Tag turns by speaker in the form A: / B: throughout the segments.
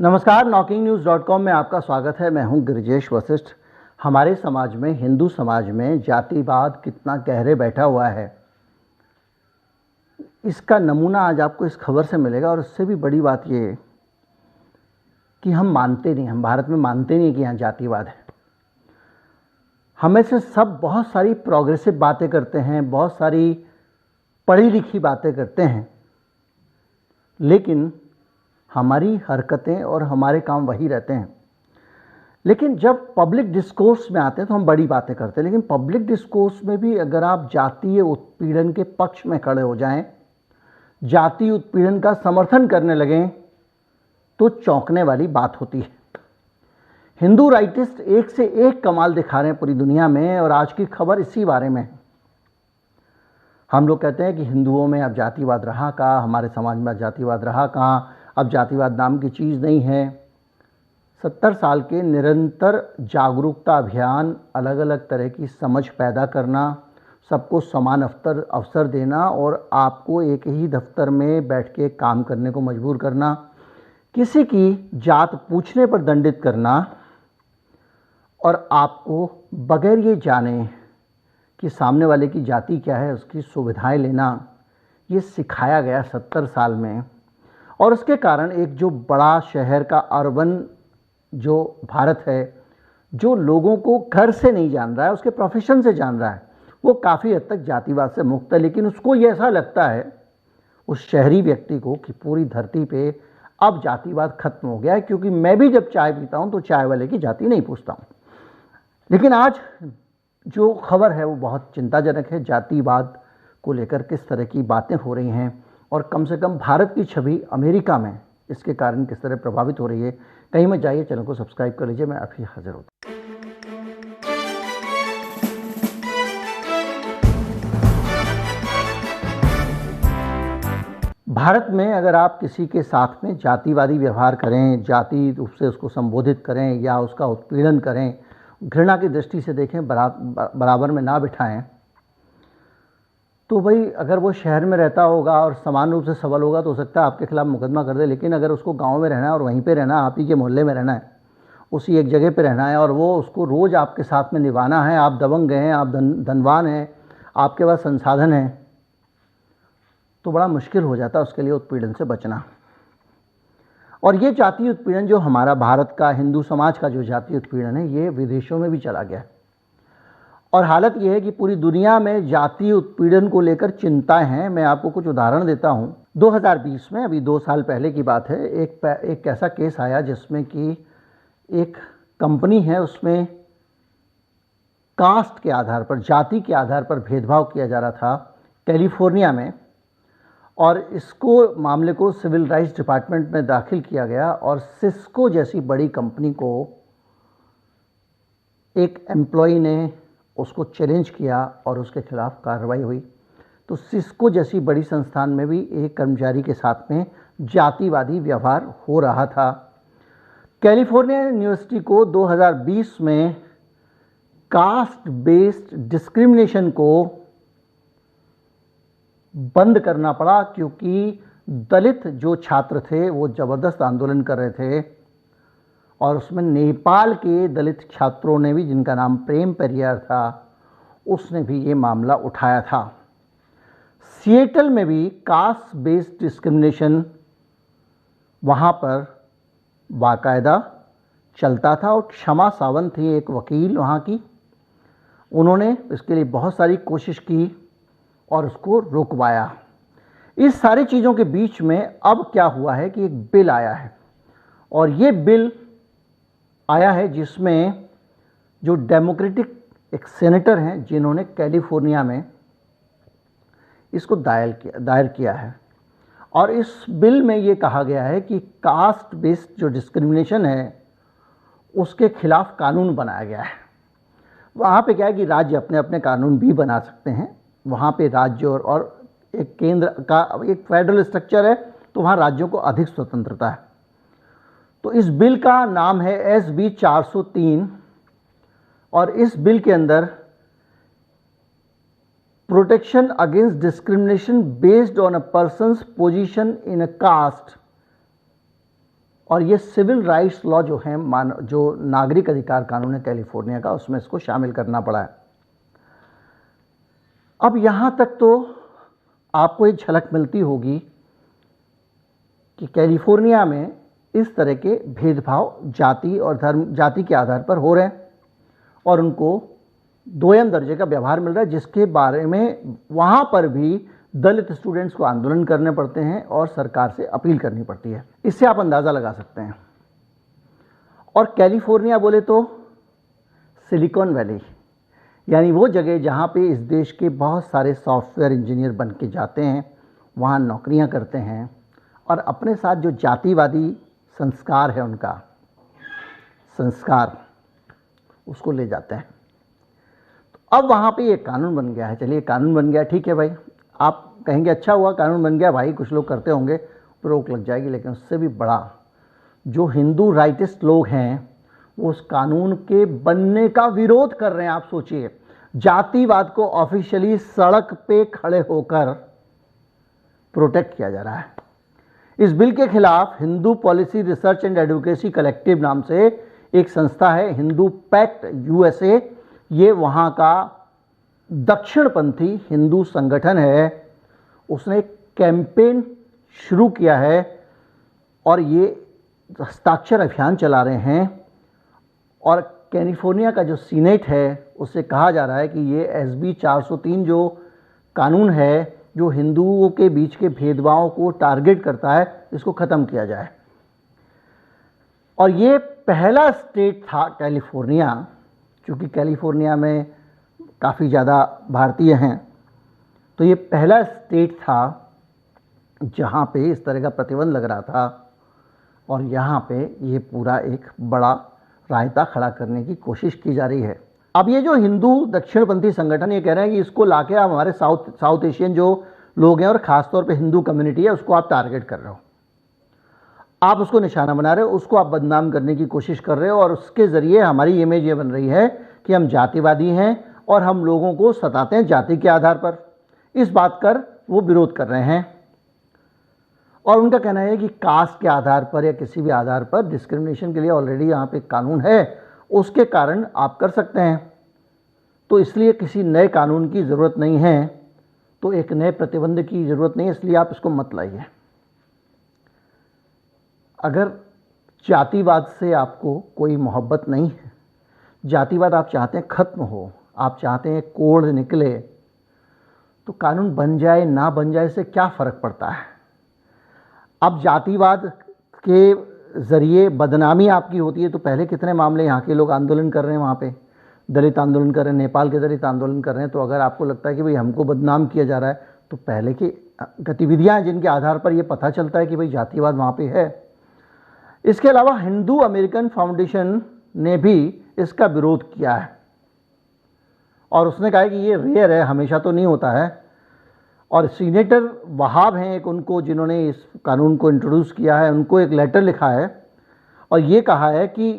A: नमस्कार, knocking-news.com में आपका स्वागत है। मैं हूं गिरिजेश वशिष्ठ। हमारे समाज में, हिंदू समाज में जातिवाद कितना गहरे बैठा हुआ है, इसका नमूना आज आपको इस खबर से मिलेगा। और उससे भी बड़ी बात ये कि हम भारत में मानते नहीं कि यहाँ जातिवाद है। हमें से सब बहुत सारी प्रोग्रेसिव बातें करते हैं, बहुत सारी पढ़ी लिखी बातें करते हैं, लेकिन हमारी हरकतें और हमारे काम वही रहते हैं। लेकिन जब पब्लिक डिस्कोर्स में आते हैं तो हम बड़ी बातें करते हैं, लेकिन पब्लिक डिस्कोर्स में भी अगर आप जातीय उत्पीड़न के पक्ष में खड़े हो जाएं, जातीय उत्पीड़न का समर्थन करने लगें, तो चौंकने वाली बात होती है। हिंदू राइटिस्ट एक से एक कमाल दिखा रहे हैं पूरी दुनिया में, और आज की खबर इसी बारे में है। हम लोग कहते हैं कि हिंदुओं में अब जातिवाद रहा कहाँ, हमारे समाज में जातिवाद रहा कहाँ, अब जातिवाद नाम की चीज़ नहीं है। 70 साल के निरंतर जागरूकता अभियान, अलग अलग तरह की समझ पैदा करना, सबको समान अवसर देना और आपको एक ही दफ्तर में बैठ के काम करने को मजबूर करना, किसी की जात पूछने पर दंडित करना और आपको बगैर ये जाने कि सामने वाले की जाति क्या है उसकी सुविधाएं लेना, ये सिखाया गया 70 साल में। और उसके कारण एक जो बड़ा शहर का अर्बन जो भारत है, जो लोगों को घर से नहीं जान रहा है, उसके प्रोफेशन से जान रहा है, वो काफ़ी हद तक जातिवाद से मुक्त है। लेकिन उसको ये ऐसा लगता है, उस शहरी व्यक्ति को, कि पूरी धरती पे अब जातिवाद खत्म हो गया है, क्योंकि मैं भी जब चाय पीता हूँ तो चाय वाले की जाति नहीं पूछता हूँ। लेकिन आज जो खबर है वो बहुत चिंताजनक है। जातिवाद को लेकर किस तरह की बातें हो रही हैं, और कम से कम भारत की छवि अमेरिका में इसके कारण किस तरह प्रभावित हो रही है। कहीं मत जाइए, चैनल को सब्सक्राइब कर लीजिए। मैं अभी हाजिर होता हूँ। भारत में अगर आप किसी के साथ में जातिवादी व्यवहार करें, जाति रूप से उसको संबोधित करें या उसका उत्पीड़न करें, घृणा की दृष्टि से देखें, बराबर में ना बिठाएं, तो भाई अगर वो शहर में रहता होगा और समान रूप से सबल होगा तो हो सकता है आपके खिलाफ मुकदमा कर दे। लेकिन अगर उसको गांव में रहना है और वहीं पे रहना है, आप ही के मोहल्ले में रहना है, उसी एक जगह पे रहना है, और वो उसको रोज़ आपके साथ में निभाना है, आप दबंग हैं, आप धनवान हैं, आपके पास संसाधन हैं, तो बड़ा मुश्किल हो जाता है उसके लिए उत्पीड़न से बचना। और ये जातीय उत्पीड़न जो हमारा भारत का, हिंदू समाज का जो जातीय उत्पीड़न है, ये विदेशों में भी चला गया है। और हालत ये है कि पूरी दुनिया में जातीय उत्पीड़न को लेकर चिंताएं हैं। मैं आपको कुछ उदाहरण देता हूं। 2020 में, अभी 2 साल पहले की बात है, एक ऐसा केस आया जिसमें कि एक कंपनी है, उसमें कास्ट के आधार पर, जाति के आधार पर भेदभाव किया जा रहा था कैलिफोर्निया में। और इसको, मामले को सिविल राइट्स डिपार्टमेंट में दाखिल किया गया, और सिस्को जैसी बड़ी कंपनी को एक एम्प्लॉई ने उसको चैलेंज किया और उसके खिलाफ कार्रवाई हुई। तो सिस्को जैसी बड़ी संस्थान में भी एक कर्मचारी के साथ में जातिवादी व्यवहार हो रहा था। कैलिफोर्निया यूनिवर्सिटी को 2020 में कास्ट बेस्ड डिस्क्रिमिनेशन को बंद करना पड़ा, क्योंकि दलित जो छात्र थे वो ज़बरदस्त आंदोलन कर रहे थे। और उसमें नेपाल के दलित छात्रों ने भी, जिनका नाम प्रेम पेरियार था, उसने भी ये मामला उठाया था। सिएटल में भी कास्ट बेस्ड डिस्क्रिमिनेशन वहाँ पर बाकायदा चलता था, और क्षमा सावंत थी एक वकील वहाँ की, उन्होंने इसके लिए बहुत सारी कोशिश की और उसको रुकवाया। इस सारी चीज़ों के बीच में अब क्या हुआ है कि एक बिल आया है, और ये बिल आया है जिसमें जो डेमोक्रेटिक एक सेनेटर हैं, जिन्होंने कैलिफोर्निया में इसको दायर किया है। और इस बिल में ये कहा गया है कि कास्ट बेस्ड जो डिस्क्रिमिनेशन है उसके खिलाफ कानून बनाया गया है। वहाँ पे क्या है कि राज्य अपने अपने कानून भी बना सकते हैं। वहाँ पे राज्य और एक केंद्र का एक फेडरल स्ट्रक्चर है, तो वहाँ राज्यों को अधिक स्वतंत्रता है। तो इस बिल का नाम है SB 403, और इस बिल के अंदर protection against discrimination based on a person's position in a caste और ये सिविल राइट्स लॉ जो है, जो नागरिक अधिकार कानून है कैलिफोर्निया का, उसमें इसको शामिल करना पड़ा है। अब यहाँ तक तो आपको एक झलक मिलती होगी कि कैलिफोर्निया में इस तरह के भेदभाव जाति और धर्म, जाति के आधार पर हो रहे हैं और उनको दोयम दर्जे का व्यवहार मिल रहा है, जिसके बारे में वहाँ पर भी दलित स्टूडेंट्स को आंदोलन करने पड़ते हैं और सरकार से अपील करनी पड़ती है। इससे आप अंदाज़ा लगा सकते हैं। और कैलिफोर्निया बोले तो सिलिकॉन वैली, यानी वो जगह जहाँ पे इस देश के बहुत सारे सॉफ्टवेयर इंजीनियर बन के जाते हैं, वहाँ नौकरियाँ करते हैं और अपने साथ जो जातिवादी संस्कार है, उनका संस्कार, उसको ले जाते हैं। तो अब वहाँ पे ये कानून बन गया है। चलिए कानून बन गया, ठीक है भाई, आप कहेंगे अच्छा हुआ कानून बन गया भाई, कुछ लोग करते होंगे तो रोक लग जाएगी, लेकिन उससे भी बड़ा जो हिंदू राइटिस्ट लोग हैं वो उस कानून के बनने का विरोध कर रहे हैं। आप सोचिए, जातिवाद को ऑफिशियली सड़क पे खड़े होकर प्रोटेक्ट किया जा रहा है। इस बिल के खिलाफ Hindu policy research and advocacy collective नाम से एक संस्था है, हिंदू पैक्ट यूएसए, ये वहाँ का दक्षिणपंथी हिंदू संगठन है। उसने एक कैंपेन शुरू किया है और ये हस्ताक्षर अभियान चला रहे हैं। और कैलिफोर्निया का जो सीनेट है उससे कहा जा रहा है कि ये SB 403 जो कानून है, जो हिंदुओं के बीच के भेदभाव को टारगेट करता है, इसको ख़त्म किया जाए। और ये पहला स्टेट था कैलिफोर्निया, क्योंकि कैलिफोर्निया में काफ़ी ज़्यादा भारतीय हैं, तो ये पहला स्टेट था जहाँ पे इस तरह का प्रतिबंध लग रहा था। और यहाँ पे ये पूरा एक बड़ा रायता खड़ा करने की कोशिश की जा रही है। अब ये जो हिंदू दक्षिणपंथी संगठन ये कह रहे हैं कि इसको लाके आप हमारे साउथ एशियन जो लोग हैं और ख़ासतौर पे हिंदू कम्युनिटी है, उसको आप टारगेट कर रहे हो, आप उसको निशाना बना रहे हो, उसको आप बदनाम करने की कोशिश कर रहे हो और उसके ज़रिए हमारी इमेज ये बन रही है कि हम जातिवादी हैं और हम लोगों को सताते हैं जाति के आधार पर। इस बात कर वो विरोध कर रहे हैं और उनका कहना है कि कास्ट के आधार पर या किसी भी आधार पर डिस्क्रिमिनेशन के लिए ऑलरेडी यहाँ पे कानून है, उसके कारण आप कर सकते हैं, तो इसलिए किसी नए कानून की ज़रूरत नहीं है, तो एक नए प्रतिबंध की ज़रूरत नहीं है, इसलिए आप इसको मत लाइए। अगर जातिवाद से आपको कोई मोहब्बत नहीं है, जातिवाद आप चाहते हैं ख़त्म हो, आप चाहते हैं कोड निकले, तो कानून बन जाए ना बन जाए से क्या फ़र्क पड़ता है। अब जातिवाद के ज़रिए बदनामी आपकी होती है, तो पहले कितने मामले यहाँ के लोग आंदोलन कर रहे हैं, वहाँ पे दलित आंदोलन कर रहे हैं, नेपाल के दलित आंदोलन कर रहे हैं। तो अगर आपको लगता है कि भाई हमको बदनाम किया जा रहा है, तो पहले की गतिविधियाँ जिनके आधार पर ये पता चलता है कि भाई जातिवाद वहाँ पे है। इसके अलावा हिंदू अमेरिकन फाउंडेशन ने भी इसका विरोध किया है और उसने कहा है कि ये रेयर है, हमेशा तो नहीं होता है। और सीनेटर वहाब हैं एक, उनको जिन्होंने इस कानून को इंट्रोड्यूस किया है, उनको एक लेटर लिखा है और ये कहा है कि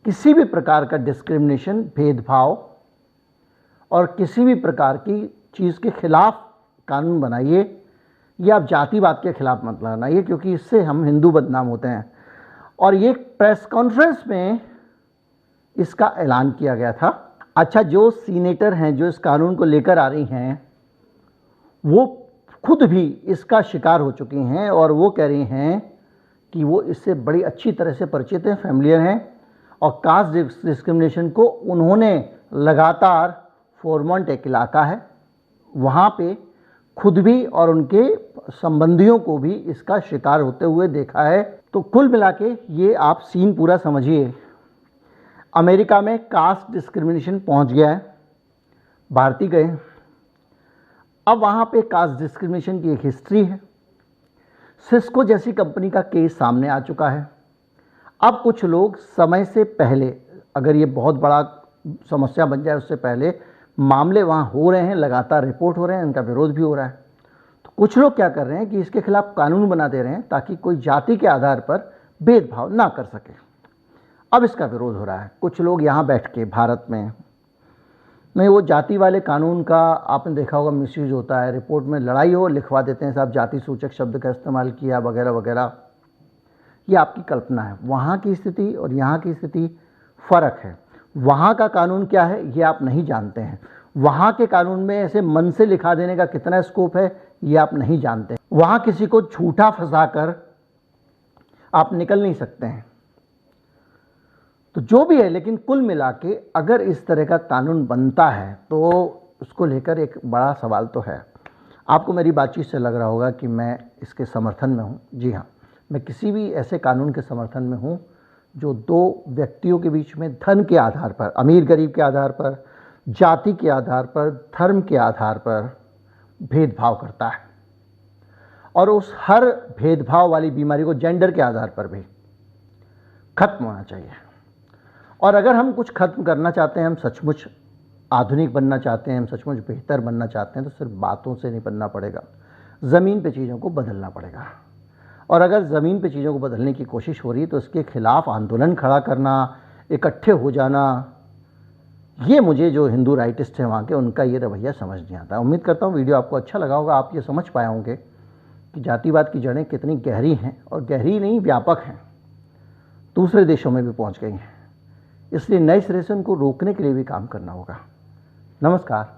A: किसी भी प्रकार का डिस्क्रिमिनेशन, भेदभाव और किसी भी प्रकार की चीज़ के खिलाफ कानून बनाइए, ये आप जातिवाद के खिलाफ मत बनाइए, क्योंकि इससे हम हिंदू बदनाम होते हैं। और ये प्रेस कॉन्फ्रेंस में इसका ऐलान किया गया था। अच्छा, जो सीनेटर हैं जो इस कानून को लेकर आ रही हैं, वो खुद भी इसका शिकार हो चुकी हैं और वो कह रही हैं कि वो इससे बड़ी अच्छी तरह से परिचित हैं, फैमिलियर हैं। और कास्ट डिस्क्रिमिनेशन को उन्होंने लगातार, फोरमोंट एक इलाका है, वहाँ पे खुद भी और उनके संबंधियों को भी इसका शिकार होते हुए देखा है। तो कुल मिला के ये आप सीन पूरा समझिए। अमेरिका में कास्ट डिस्क्रिमिनेशन पहुंच गया है, भारतीय गए, अब वहाँ पे कास्ट डिस्क्रिमिनेशन की एक हिस्ट्री है। सिस्को जैसी कंपनी का केस सामने आ चुका है। अब कुछ लोग समय से पहले, अगर ये बहुत बड़ा समस्या बन जाए उससे पहले, मामले वहाँ हो रहे हैं, लगातार रिपोर्ट हो रहे हैं, इनका विरोध भी हो रहा है। तो कुछ लोग क्या कर रहे हैं कि इसके खिलाफ कानून बना दे रहे हैं ताकि कोई जाति के आधार पर भेदभाव ना कर सके। अब इसका विरोध हो रहा है। कुछ लोग यहाँ बैठ के भारत में नहीं, वो जाति वाले कानून का आपने देखा होगा मिसयूज होता है। रिपोर्ट में लड़ाई हो, लिखवा देते हैं साहब जाति सूचक शब्द का इस्तेमाल किया वगैरह वगैरह। ये आपकी कल्पना है। वहाँ की स्थिति और यहाँ की स्थिति फ़र्क है। वहाँ का कानून क्या है ये आप नहीं जानते हैं। वहाँ के कानून में ऐसे मन से लिखा देने का कितना स्कोप है ये आप नहीं जानते। वहाँ किसी को झूठा फंसाकर आप निकल नहीं सकते हैं। तो जो भी है, लेकिन कुल मिला के अगर इस तरह का कानून बनता है तो उसको लेकर एक बड़ा सवाल तो है। आपको मेरी बातचीत से लग रहा होगा कि मैं इसके समर्थन में हूँ। जी हाँ, मैं किसी भी ऐसे कानून के समर्थन में हूँ जो दो व्यक्तियों के बीच में धन के आधार पर, अमीर गरीब के आधार पर, जाति के आधार पर, धर्म के आधार पर भेदभाव करता है, और उस हर भेदभाव वाली बीमारी को जेंडर के आधार पर भी खत्म होना चाहिए। और अगर हम कुछ खत्म करना चाहते हैं, हम सचमुच आधुनिक बनना चाहते हैं, हम सचमुच बेहतर बनना चाहते हैं, तो सिर्फ बातों से नहीं बनना पड़ेगा, ज़मीन पे चीज़ों को बदलना पड़ेगा। और अगर ज़मीन पे चीज़ों को बदलने की कोशिश हो रही है तो इसके खिलाफ आंदोलन खड़ा करना, इकट्ठे हो जाना, ये मुझे जो हिंदू राइटिस्ट हैं वहाँ के, उनका ये रवैया समझ नहीं आता। उम्मीद करता हूँ वीडियो आपको अच्छा लगा होगा। आप ये समझ पाए होंगे कि जातिवाद की जड़ें कितनी गहरी हैं, और गहरी नहीं व्यापक हैं, दूसरे देशों में भी पहुँच गई हैं। इसलिए नए सिरे से उनको रोकने के लिए भी काम करना होगा। नमस्कार।